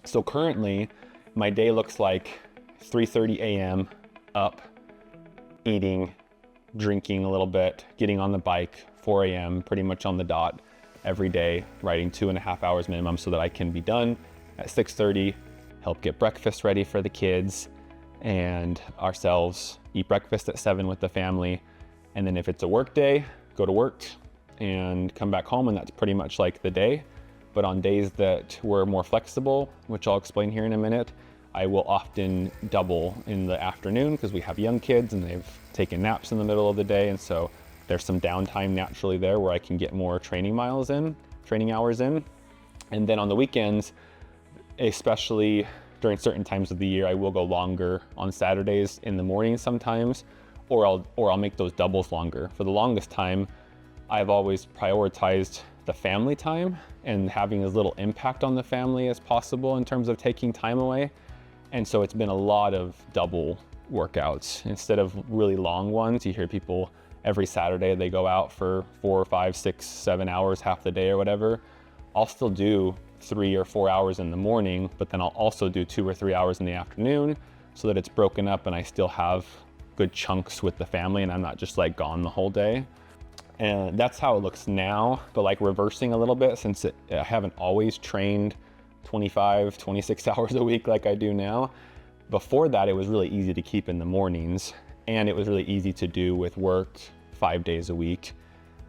So currently my day looks like 3:30 a.m. up, eating, drinking a little bit, getting on the bike, 4 a.m. pretty much on the dot every day, riding 2.5 hours minimum so that I can be done at 6:30, help get breakfast ready for the kids and ourselves, eat breakfast at 7 with the family. And then if it's a work day, go to work and come back home, and that's pretty much like the day. But on days that we're more flexible, which I'll explain here in a minute, I will often double in the afternoon because we have young kids and they've taken naps in the middle of the day. And so there's some downtime naturally there where I can get more training hours in. And then on the weekends, especially during certain times of the year, I will go longer on Saturdays in the morning sometimes, or I'll make those doubles longer. For the longest time, I've always prioritized the family time and having as little impact on the family as possible in terms of taking time away. And so it's been a lot of double workouts instead of really long ones. You hear people every Saturday, they go out for 4 or 5, 6, 7 hours, half the day or whatever. I'll still do 3 or 4 hours in the morning, but then I'll also do 2 or 3 hours in the afternoon so that it's broken up and I still have good chunks with the family and I'm not just like gone the whole day. And that's how it looks now, but like reversing a little bit since I haven't always trained 25, 26 hours a week like I do now. Before that, it was really easy to keep in the mornings and it was really easy to do with work 5 days a week.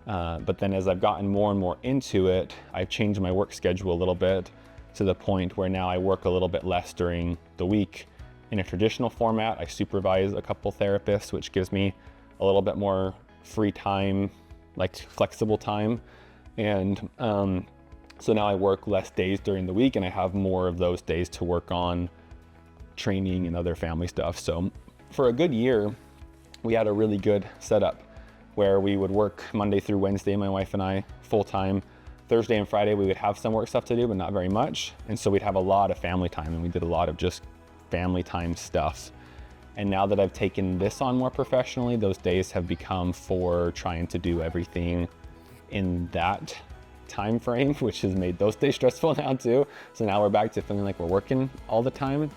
But then as I've gotten more and more into it, I've changed my work schedule a little bit to the point where now I work a little bit less during the week. In a traditional format, I supervise a couple therapists, which gives me a little bit more free time, like flexible time. And so now I work less days during the week and I have more of those days to work on training and other family stuff. So for a good year, we had a really good setup where we would work Monday through Wednesday, my wife and I, full time. Thursday and Friday, we would have some work stuff to do, but not very much. And so we'd have a lot of family time and we did a lot of just family time stuff. And now that I've taken this on more professionally, those days have become for trying to do everything in that time frame, which has made those days stressful now too. So now we're back to feeling like we're working all the time.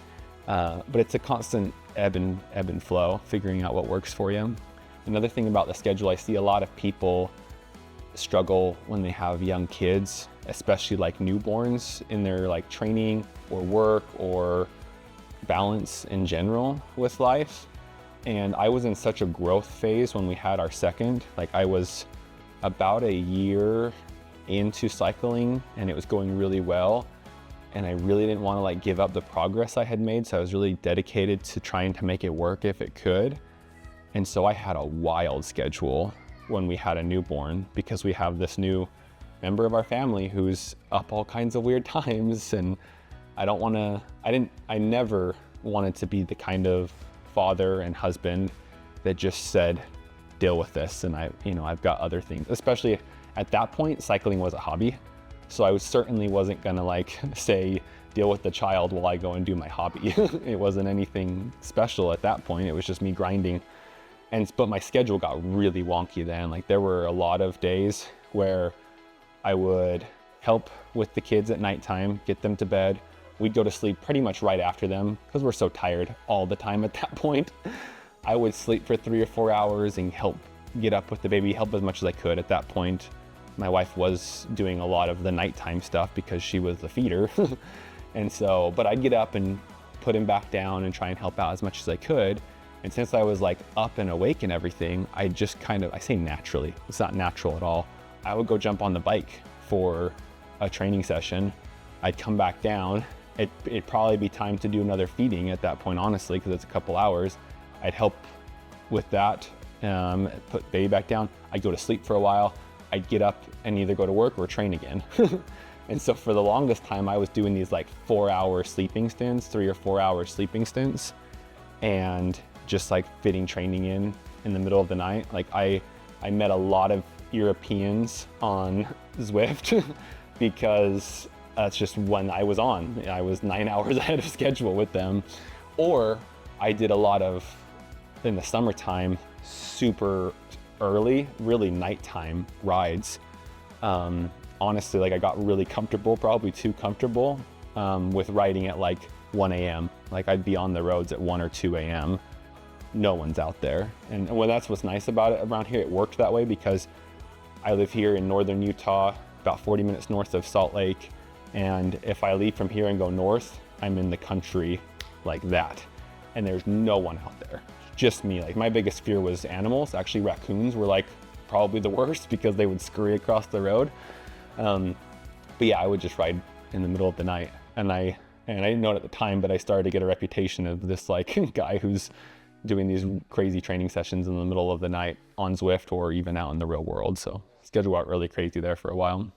But it's a constant ebb and flow, figuring out what works for you. Another thing about the schedule, I see a lot of people struggle when they have young kids, especially like newborns in their like training or work or balance in general with life. And I was in such a growth phase when we had our second. Like I was about a year into cycling and it was going really well. And I really didn't want to like give up the progress I had made. So I was really dedicated to trying to make it work if it could. And so I had a wild schedule when we had a newborn because we have this new member of our family who's up all kinds of weird times. And I never wanted to be the kind of father and husband that just said, deal with this. And I've got other things, especially at that point, cycling was a hobby. So I certainly wasn't gonna like say, deal with the child while I go and do my hobby. It wasn't anything special at that point. It was just me grinding. But my schedule got really wonky then. Like there were a lot of days where I would help with the kids at nighttime, get them to bed. We'd go to sleep pretty much right after them because we're so tired all the time at that point. I would sleep for 3 or 4 hours and help get up with the baby, help as much as I could at that point. My wife was doing a lot of the nighttime stuff because she was the feeder. But I'd get up and put him back down and try and help out as much as I could. And since I was like up and awake and everything, I just I say naturally, it's not natural at all. I would go jump on the bike for a training session. I'd come back down. It'd probably be time to do another feeding at that point, honestly, because it's a couple hours. I'd help with that, put baby back down. I'd go to sleep for a while. I'd get up and either go to work or train again. And so for the longest time, I was doing these like 4-hour sleeping stints, 3 or 4 hour sleeping stints, and just like fitting training in the middle of the night. Like I met a lot of Europeans on Zwift because that's just when I was on. I was 9 hours ahead of schedule with them. Or I did a lot of, in the summertime, super early, really nighttime rides. Honestly, like I got really comfortable, probably too comfortable with riding at like 1 a.m. Like I'd be on the roads at 1 or 2 a.m. No one's out there. And well, that's what's nice about it around here. It worked that way because I live here in northern Utah, about 40 minutes north of Salt Lake. And if I leave from here and go north, I'm in the country like that. And there's no one out there, just me. Like my biggest fear was animals. Actually, raccoons were like probably the worst because they would scurry across the road. But yeah, I would just ride in the middle of the night. And I didn't know it at the time, but I started to get a reputation of this like guy who's doing these crazy training sessions in the middle of the night on Zwift or even out in the real world. So schedule out really crazy there for a while.